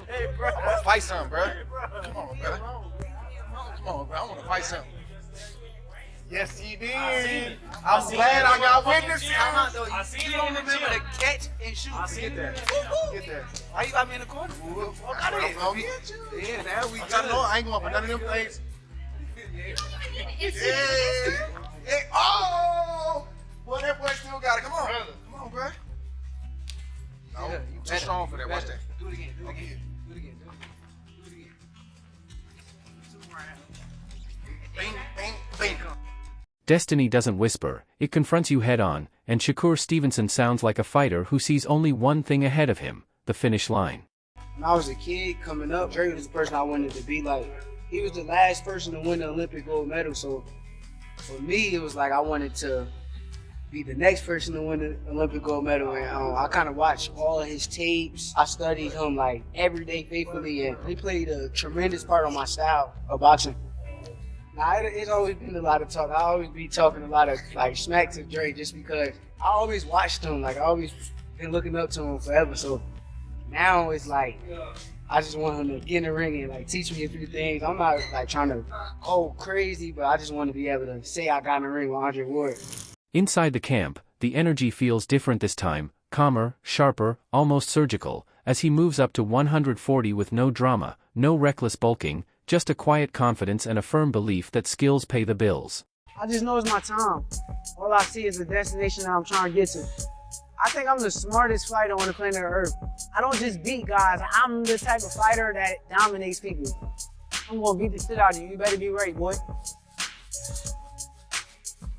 Hey, bro. I want to fight something, bro. Come on, bro. Come on, bro. I want to fight something. Yes, he did. I'm glad I got witnesses. I seen you don't remember the catch and shoot. I get that. Get that. Why you got me in the corner? I'm get you. Yeah, now we I'm trying to know. I ain't going for none of them things. Yeah. Hey, oh! Boy, that boy still got it. Come on. Come on, bro. No, you too strong for that. Watch that. Do it again. Do it Okay. again. Do it again. Do it again. 2 rounds. Bing, bing, bing. Destiny doesn't whisper, it confronts you head-on, and Shakur Stevenson sounds like a fighter who sees only one thing ahead of him, the finish line. When I was a kid coming up, Drake was the person I wanted to be like. He was the last person to win the Olympic gold medal, so for me, it was like I wanted to be the next person to win the Olympic gold medal, and I kind of watched all of his tapes. I studied him like every day faithfully, and he played a tremendous part on my style of boxing. Now, it's always been a lot of talk. I always be talking a lot of like smack to Drake just because I always watched him. Like I always been looking up to him forever. So now it's like I just want him to get in the ring and like teach me a few things. I'm not like trying to go crazy, but I just want to be able to say I got in the ring with Andre Ward. Inside the camp, the energy feels different this time, calmer, sharper, almost surgical, as he moves up to 140 with no drama, no reckless bulking, just a quiet confidence and a firm belief that skills pay the bills. I just know it's my time. All I see is the destination that I'm trying to get to. I think I'm the smartest fighter on the planet Earth. I don't just beat guys. I'm the type of fighter that dominates people. I'm gonna beat the shit out of you. You better be ready, boy.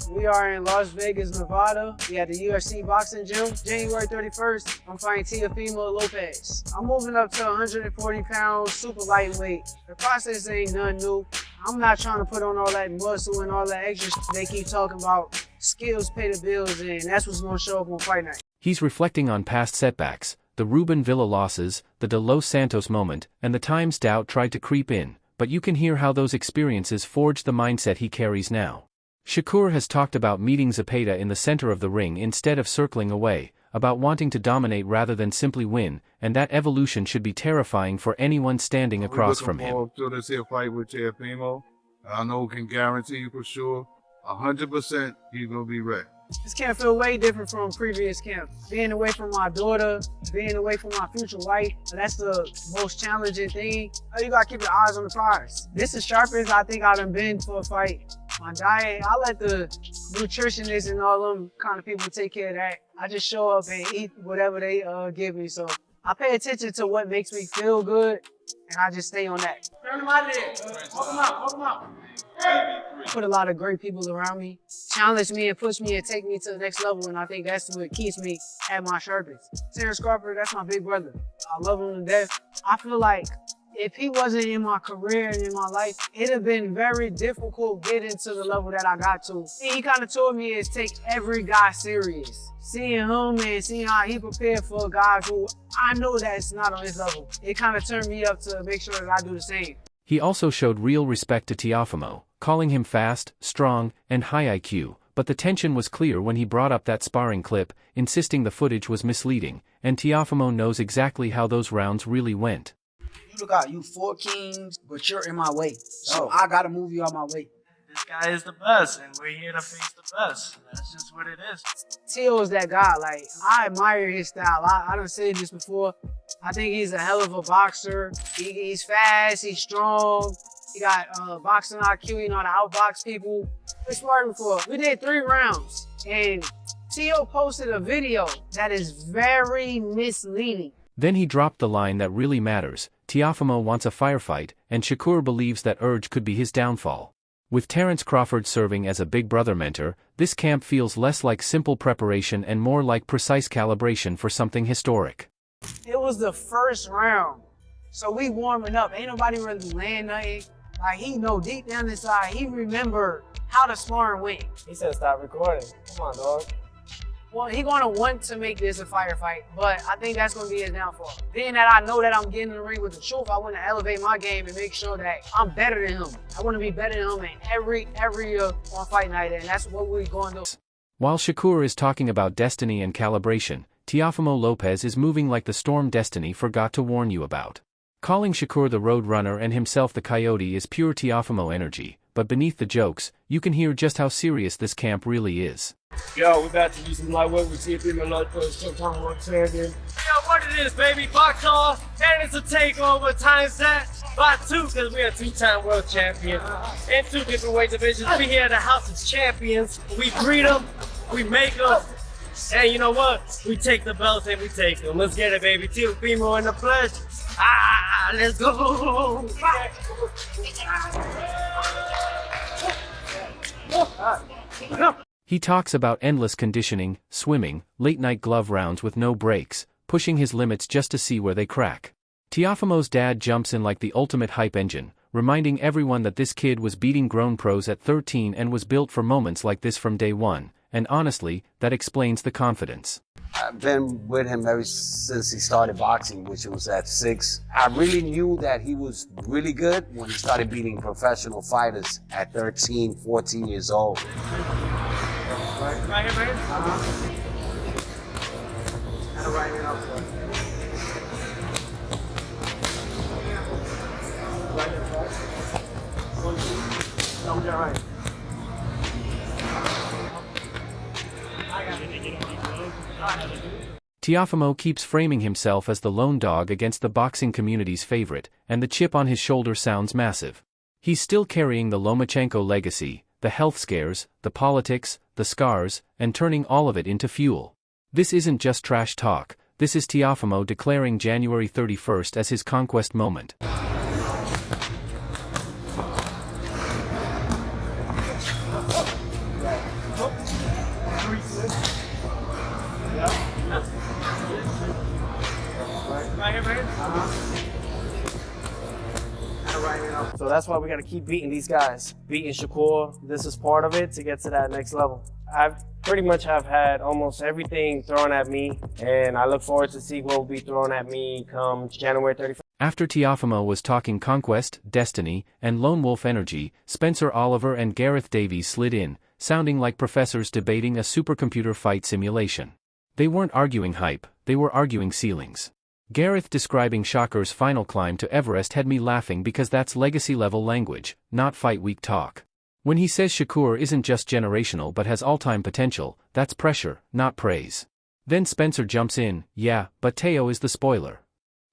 We are in Las Vegas, Nevada. We at the UFC boxing gym. January 31st, I'm fighting Stevenson and Lopez. I'm moving up to 140 pounds, super lightweight. The process ain't nothing new. I'm not trying to put on all that muscle and all that extra shit they keep talking about. Skills pay the bills, and that's what's gonna show up on fight night. He's reflecting on past setbacks, the Ruben Villa losses, the De Los Santos moment, and the times doubt tried to creep in, but you can hear how those experiences forged the mindset he carries now. Shakur has talked about meeting Zepeda in the center of the ring instead of circling away, about wanting to dominate rather than simply win, and that evolution should be terrifying for anyone standing across from him. We're looking forward to this here fight with Teofimo. I know we can guarantee you for sure, 100% he's going to be ready. This camp feel way different from previous camps. Being away from my daughter, being away from my future wife, that's the most challenging thing. You gotta keep your eyes on the prize. This is sharpest I think I've been for a fight. My diet, I let the nutritionists and all them kind of people take care of that. I just show up and eat whatever they give me. So I pay attention to what makes me feel good, and I just stay on that. Turn them out there. Walk them out. Walk them out. Put a lot of great people around me, challenge me and push me and take me to the next level, and I think that's what keeps me at my sharpest. Terrence Crawford, that's my big brother. I love him to death. I feel like if he wasn't in my career and in my life, it'd have been very difficult getting to the level that I got to. He kind of told me is take every guy serious. Seeing him and seeing how he prepared for guys who I know that's not on his level, it kind of turned me up to make sure that I do the same. He also showed real respect to Teofimo, calling him fast, strong, and high IQ, but the tension was clear when he brought up that sparring clip, insisting the footage was misleading, and Teofimo knows exactly how those rounds really went. You look out, you 4 kings, but you're in my way, so I gotta move you out my way. This guy is the best, and we're here to face the best. That's just what it is. Teo is that guy. Like, I admire his style. I done said this before. I think he's a hell of a boxer. He's fast, he's strong. He got boxing IQ, you know how to outbox people. We sparred before. We did 3 rounds, and Teo posted a video that is very misleading. Then he dropped the line that really matters. Teofimo wants a firefight, and Shakur believes that urge could be his downfall. With Terrence Crawford serving as a big brother mentor, this camp feels less like simple preparation and more like precise calibration for something historic. It was the first round, so we warming up. Ain't nobody really laying nothing. Like, he know deep down inside, he remembered how the sparring went. He said stop recording. Come on, dog. Well, he gonna want to make this a firefight, but I think that's gonna be his downfall. Being that I know that I'm getting in the ring with the truth, I want to elevate my game and make sure that I'm better than him. I want to be better than him in every on fight night, and that's what we're going to do. While Shakur is talking about destiny and calibration, Teofimo Lopez is moving like the storm destiny forgot to warn you about. Calling Shakur the Road Runner and himself the Coyote is pure Teofimo energy, but beneath the jokes, you can hear just how serious this camp really is. Yo, we about to do some light work with Stevenson and Lopez, two-time world champion. Yo, what it is, baby? Box off, and it's a takeover times that by 2, because we're a 2-time world champion. In 2 different weight divisions. We here at the House of Champions. We breed them, we make them, and you know what? We take the belts and we take them. Let's get it, baby. Teofimo in the flesh. Let's go. He talks about endless conditioning, swimming, late-night glove rounds with no breaks, pushing his limits just to see where they crack. Teofimo's dad jumps in like the ultimate hype engine, reminding everyone that this kid was beating grown pros at 13 and was built for moments like this from day one, and honestly, that explains the confidence. I've been with him ever since he started boxing, which was at 6. I really knew that he was really good when he started beating professional fighters at 13, 14 years old. Right here, man. And right here also. Right here, right. 1, 2. Don't get right. Teofimo keeps framing himself as the lone dog against the boxing community's favorite, and the chip on his shoulder sounds massive. He's still carrying the Lomachenko legacy, the health scares, the politics, the scars, and turning all of it into fuel. This isn't just trash talk, this is Teofimo declaring January 31st as his conquest moment. Right here, man. So that's why we got to keep beating these guys. Beating Shakur, this is part of it to get to that next level. I've pretty much have had almost everything thrown at me, and I look forward to see what will be thrown at me come January 31st. After Teofimo was talking conquest, destiny, and lone wolf energy, Spencer Oliver and Gareth Davies slid in, sounding like professors debating a supercomputer fight simulation. They weren't arguing hype, they were arguing ceilings. Gareth describing Shakur's final climb to Everest had me laughing because that's legacy-level language, not fight week talk. When he says Shakur isn't just generational but has all-time potential, that's pressure, not praise. Then Spencer jumps in, yeah, but Teo is the spoiler.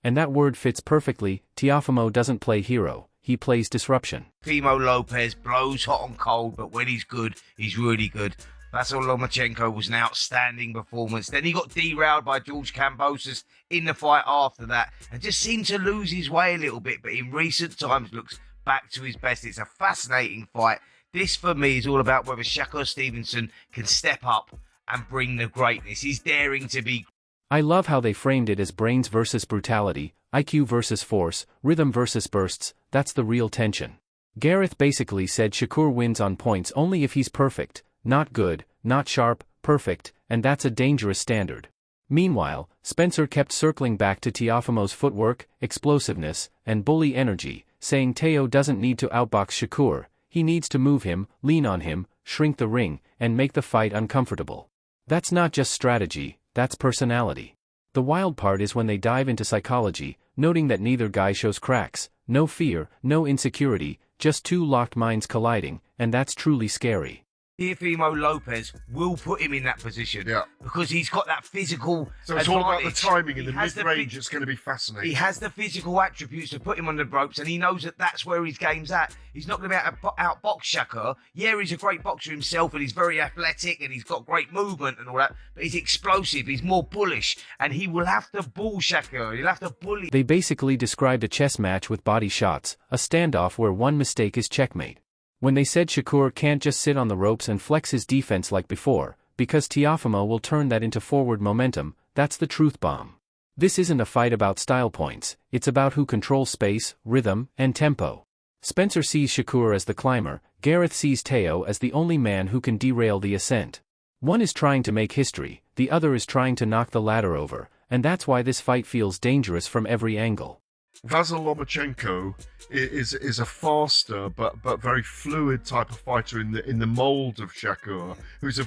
And that word fits perfectly. Teofimo doesn't play hero, he plays disruption. Teofimo Lopez blows hot and cold, but when he's good, he's really good. Vasyl Lomachenko was an outstanding performance. Then he got derailed by George Kambosos in the fight after that and just seemed to lose his way a little bit, but in recent times looks back to his best. It's a fascinating fight. This, for me, is all about whether Shakur Stevenson can step up and bring the greatness. He's daring to be. I love how they framed it as brains versus brutality, IQ versus force, rhythm versus bursts. That's the real tension. Gareth basically said Shakur wins on points only if he's perfect. Not good, not sharp, perfect, and that's a dangerous standard. Meanwhile, Spencer kept circling back to Teofimo's footwork, explosiveness, and bully energy, saying Teo doesn't need to outbox Shakur, he needs to move him, lean on him, shrink the ring, and make the fight uncomfortable. That's not just strategy, that's personality. The wild part is when they dive into psychology, noting that neither guy shows cracks, no fear, no insecurity, just two locked minds colliding, and that's truly scary. Teofimo Lopez will put him in that position because he's got that physical So it's advantage. all about the timing in the He has mid-range. It's going to be fascinating. He has the physical attributes to put him on the ropes, and he knows that that's where his game's at. He's not going to be able to outbox Shakur. Yeah, he's a great boxer himself, and he's very athletic, and he's got great movement and all that, but he's explosive, he's more bullish, and he will have to bull Shakur. He'll have to bully. They basically described a chess match with body shots, a standoff where one mistake is checkmate. When they said Shakur can't just sit on the ropes and flex his defense like before, because Teofimo will turn that into forward momentum, that's the truth bomb. This isn't a fight about style points, it's about who controls space, rhythm, and tempo. Spencer sees Shakur as the climber, Gareth sees Teo as the only man who can derail the ascent. One is trying to make history, the other is trying to knock the ladder over, and that's why this fight feels dangerous from every angle. Vasyl Lomachenko is a faster but very fluid type of fighter in the mold of Shakur, he's a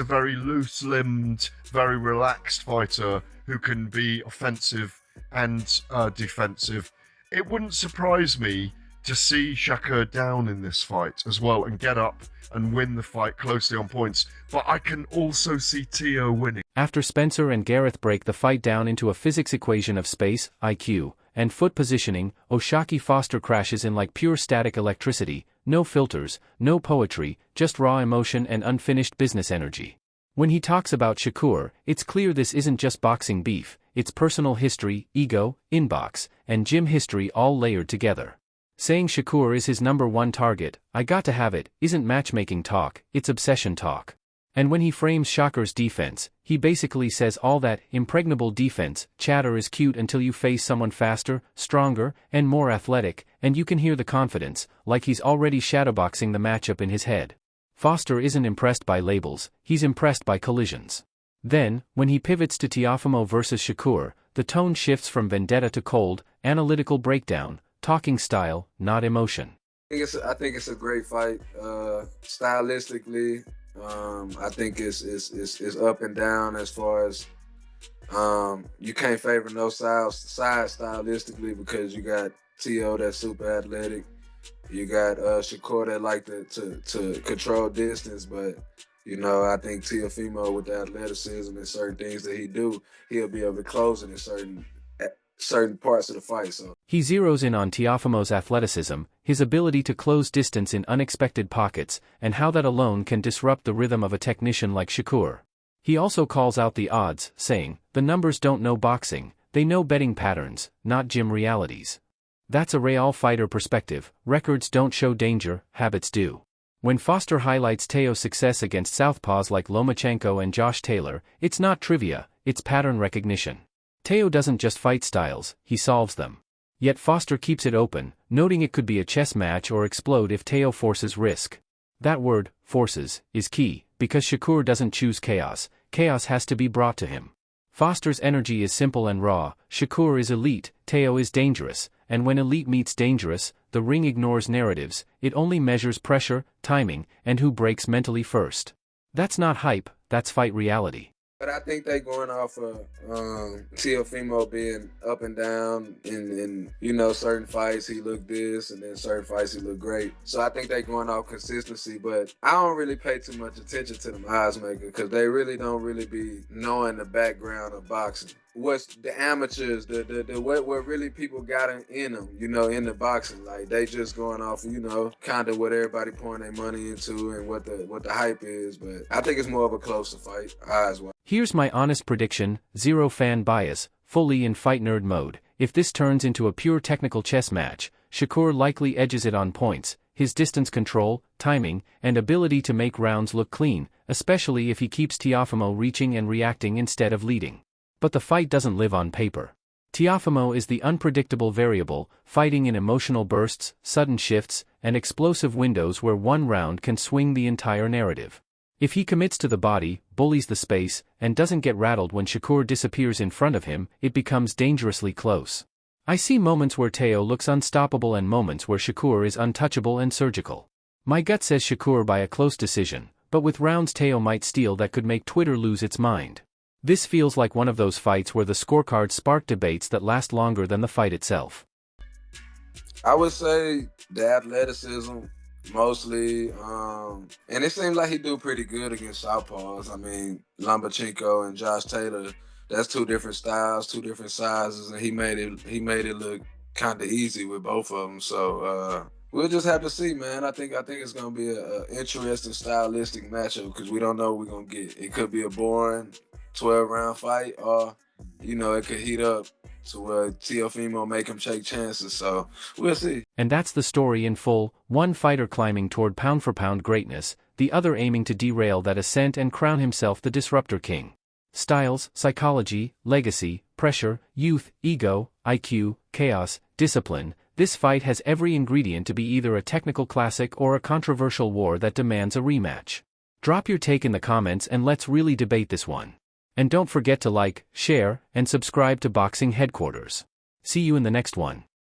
very loose-limbed, very relaxed fighter who can be offensive and defensive. It wouldn't surprise me to see Shakur down in this fight as well and get up and win the fight closely on points, but I can also see Teo winning. After Spencer and Gareth break the fight down into a physics equation of space, IQ, and foot positioning, O'Shaquie Foster crashes in like pure static electricity, no filters, no poetry, just raw emotion and unfinished business energy. When he talks about Shakur, it's clear this isn't just boxing beef, it's personal history, ego, inbox, and gym history all layered together. Saying Shakur is his #1 target, I got to have it, isn't matchmaking talk, it's obsession talk. And when he frames Shakur's defense, he basically says all that impregnable defense chatter is cute until you face someone faster, stronger, and more athletic, and you can hear the confidence, like he's already shadowboxing the matchup in his head. Foster isn't impressed by labels, he's impressed by collisions. Then, when he pivots to Teofimo versus Shakur, the tone shifts from vendetta to cold, analytical breakdown, talking style, not emotion. I think it's a great fight. Stylistically, I think it's up and down as far as you can't favor no side stylistically because you got T.O. that's super athletic. You got Shakur that like to control distance, but you know, I think Teofimo with the athleticism and certain things that he do, he'll be able to close it in certain parts of the fight. So he zeroes in on Teofimo's athleticism, his ability to close distance in unexpected pockets, and how that alone can disrupt the rhythm of a technician like Shakur. He also calls out the odds, saying, the numbers don't know boxing, they know betting patterns, not gym realities. That's a real fighter perspective, records don't show danger, habits do. When Foster highlights Teo's success against southpaws like Lomachenko and Josh Taylor, it's not trivia, it's pattern recognition. Teo doesn't just fight styles, he solves them. Yet Foster keeps it open, noting it could be a chess match or explode if Teo forces risk. That word, forces, is key, because Shakur doesn't choose chaos, chaos has to be brought to him. Foster's energy is simple and raw, Shakur is elite, Teo is dangerous, and when elite meets dangerous, the ring ignores narratives, it only measures pressure, timing, and who breaks mentally first. That's not hype, that's fight reality. But I think they going off of Teofimo being up and down in you know, certain fights he looked this and then certain fights he looked great. So I think they going off consistency, but I don't really pay too much attention to them odds makers because they really don't really be knowing the background of boxing. What's the amateurs, what really people got in them, you know, in the boxing. Like they just going off, you know, kind of what everybody pouring their money into and what the hype is. But I think it's more of a closer fight, odds-wise. Here's my honest prediction, zero fan bias, fully in fight nerd mode. If this turns into a pure technical chess match, Shakur likely edges it on points, his distance control, timing, and ability to make rounds look clean, especially if he keeps Teofimo reaching and reacting instead of leading. But the fight doesn't live on paper. Teofimo is the unpredictable variable, fighting in emotional bursts, sudden shifts, and explosive windows where one round can swing the entire narrative. If he commits to the body, bullies the space, and doesn't get rattled when Shakur disappears in front of him, it becomes dangerously close. I see moments where Teo looks unstoppable and moments where Shakur is untouchable and surgical. My gut says Shakur by a close decision, but with rounds Teo might steal that could make Twitter lose its mind. This feels like one of those fights where the scorecards spark debates that last longer than the fight itself. I would say the athleticism, mostly, and it seems like he do pretty good against southpaws. I mean, Lomachenko and Josh Taylor, that's two different styles, two different sizes, and he made it look kind of easy with both of them. So we'll just have to see, man. I think it's gonna be an interesting stylistic matchup because we don't know what we're gonna get. It could be a boring 12-round fight, or you know, it could heat up to where Teofimo make him take chances, so we'll see. And that's the story in full, one fighter climbing toward pound-for-pound greatness, the other aiming to derail that ascent and crown himself the disruptor king. Styles, psychology, legacy, pressure, youth, ego, IQ, chaos, discipline, this fight has every ingredient to be either a technical classic or a controversial war that demands a rematch. Drop your take in the comments and let's really debate this one. And don't forget to like, share, and subscribe to Boxing Headquarters. See you in the next one.